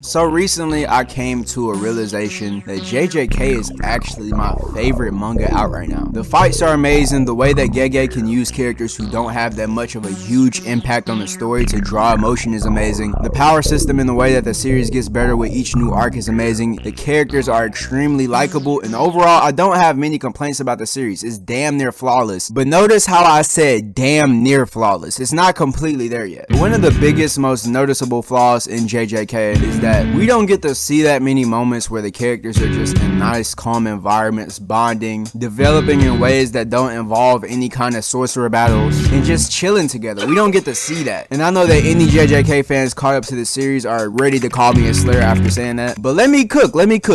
So recently I came to a realization that JJK is actually my favorite manga out right now. The fights are amazing, the way that Gege can use characters who don't have that much of a huge impact on the story to draw emotion is amazing. The power system and the way that the series gets better with each new arc is amazing. The characters are extremely likable, and overall I don't have many complaints about the series. It's damn near flawless. But notice how I said damn near flawless. It's not completely there yet. One of the biggest, most noticeable flaws in JJK is that we don't get to see that many moments where the characters are just in nice, calm environments, bonding, developing in ways that don't involve any kind of sorcerer battles, and just chilling together. We don't get to see that. And I know that any JJK fans caught up to the series are ready to call me a slayer after saying that. But let me cook.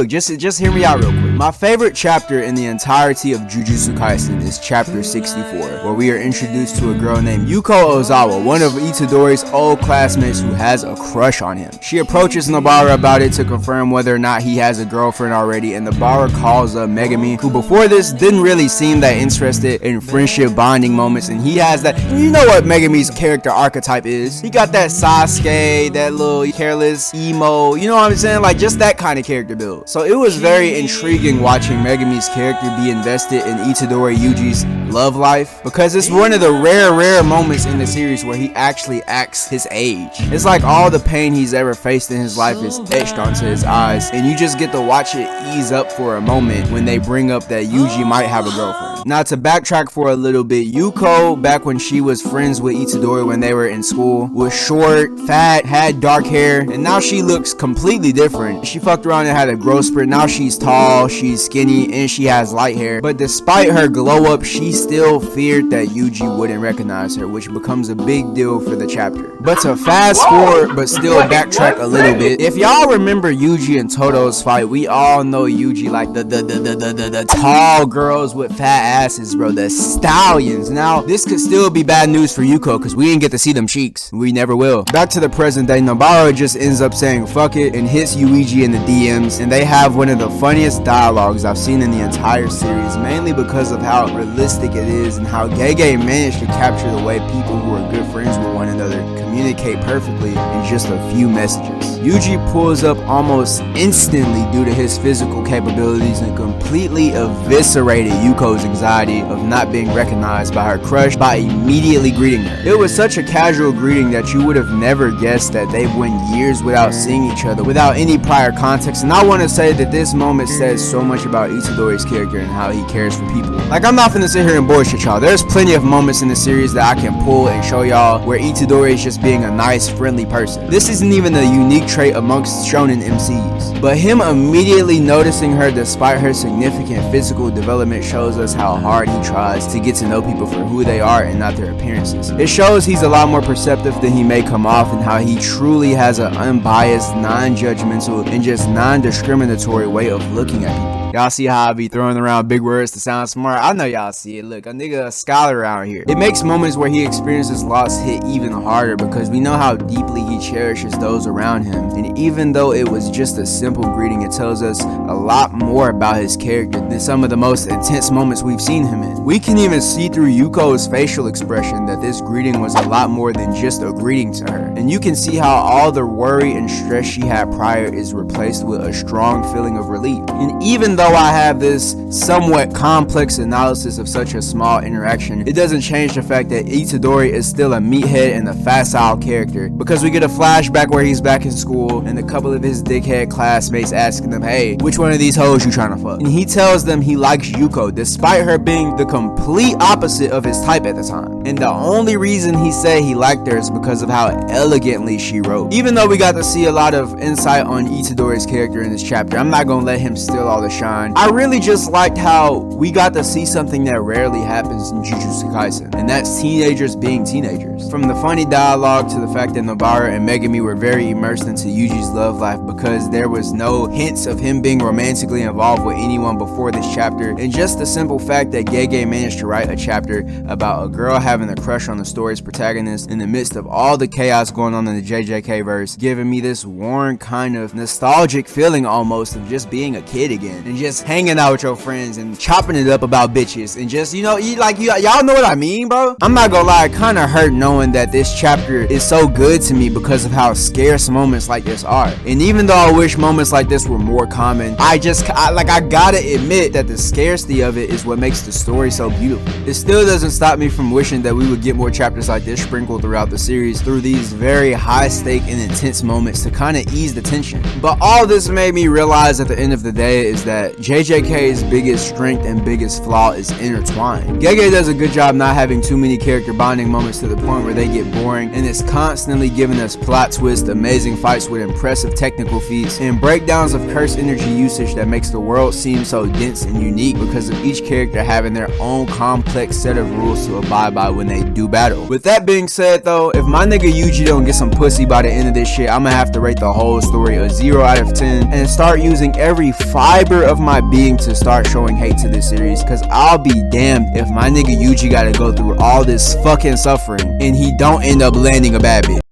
Just hear me out real quick. My favorite chapter in the entirety of Jujutsu Kaisen is chapter 64, where we are introduced to a girl named Yuko Ozawa, one of Itadori's old classmates who has a crush on him. She approaches Nobara about it to confirm whether or not he has a girlfriend already, and Nobara calls up Megami, who before this didn't really seem that interested in friendship bonding moments, and he has that. You know what Megami's character archetype is. He got that Sasuke, that little careless emo, you know what I'm saying, like just that kind of character build. So it was very intriguing watching Megami's character be invested in Itadori Yuji's love life, because it's one of the rare moments in the series where he actually acts his age. It's like all the pain he's ever faced in his life is etched onto his eyes, and you just get to watch it ease up for a moment when they bring up that Yuji might have a girlfriend. Now, to backtrack for a little bit, Yuko, back when she was friends with Itadori when they were in school, was short, fat, had dark hair, and now she looks completely different. She fucked around and had a growth spurt. Now she's tall, she's skinny, and she has light hair. But despite her glow up, she still feared that Yuji wouldn't recognize her, which becomes a big deal for the chapter. But to fast forward but still backtrack a little bit, if y'all remember Yuji and Toto's fight, we all know Yuji like the tall girls with fat asses, bro, the stallions. Now this could still be bad news for Yuko because we didn't get to see them cheeks. We never will. Back to the present day, Nobara just ends up saying fuck it and hits Yuiji in the DMs, and they have one of the funniest dialogues I've seen in the entire series, mainly because of how realistic it is and how Gege managed to capture the way people who are good friends with one another communicate perfectly in just a few messages. Yuji pulls up almost instantly due to his physical capabilities and completely eviscerated Yuko's anxiety of not being recognized by her crush by immediately greeting her. It was such a casual greeting that you would have never guessed that they went years without seeing each other, without any prior context. And I want to say that this moment says so much about Itadori's character and how he cares for people. Like, I'm not finna sit here and bullshit y'all. There's plenty of moments in the series that I can pull and show y'all where Itadori is just being a nice, friendly person. This isn't even a unique trait amongst shonen MCs. But him immediately noticing her despite her significant physical development shows us how hard he tries to get to know people for who they are and not their appearances. It shows he's a lot more perceptive than he may come off, and how he truly has an unbiased, non-judgmental, and just non-discriminatory way of looking at people. Y'all see how I be throwing around big words to sound smart? I know y'all see it. Look, a nigga a scholar around here. It makes moments where he experiences loss hit even harder because we know how deeply he cherishes those around him. And even though it was just a simple greeting, it tells us a lot more about his character than some of the most intense moments we've seen him in. We can even see through Yuko's facial expression that this greeting was a lot more than just a greeting to her. And you can see how all the worry and stress she had prior is replaced with a strong feeling of relief. And even though I have this somewhat complex analysis of such a small interaction, it doesn't change the fact that Itadori is still a meathead and a facile character, because we get a flashback where he's back in school and a couple of his dickhead classmates asking him, hey, which one of these hoes you trying to fuck? And he tells them he likes Yuko despite her being the complete opposite of his type at the time. And the only reason he said he liked her is because of how elegantly she wrote. Even though we got to see a lot of insight on Itadori's character in this chapter, I'm not gonna let him steal all the shine. I really just liked how we got to see something that rarely happens in Jujutsu Kaisen, and that's teenagers being teenagers. From the funny dialogue to the fact that Nobara and Megami were very immersed into Yuji's love life because there was no hints of him being romantically involved with anyone before this chapter, and just the simple fact that Gege managed to write a chapter about a girl having a crush on the story's protagonist in the midst of all the chaos going on in the JJK verse, giving me this warm kind of nostalgic feeling almost of just being a kid again and just hanging out with your friends and chopping it up about bitches and just, you know, y'all know what I mean, bro. I'm not gonna lie, it kind of hurt knowing that this chapter is so good to me because of how scarce moments like this are. And even though I wish moments like this were more common, I gotta admit that the scarcity of it is what makes the story so beautiful. It still doesn't stop me from wishing that we would get more chapters like this sprinkled throughout the series through these very high stake and intense moments to kind of ease the tension. But all this made me realize at the end of the day is that JJK's biggest strength and biggest flaw is intertwined. Gege does a good job not having too many character bonding moments to the point where they get boring, and is constantly giving us plot twists, amazing fights with impressive technical feats, and breakdowns of curse energy usage that makes the world seem so dense and unique because of each character having their own complex set of rules to abide by when they do battle. With that being said though, if my nigga Yuji don't get some pussy by the end of this shit, I'm gonna have to rate the whole story a 0 out of 10 and start using every fiber of my being to start showing hate to this series, cause I'll be damned if my nigga Yuji gotta go through all this fucking suffering and he don't end up landing a bad bitch.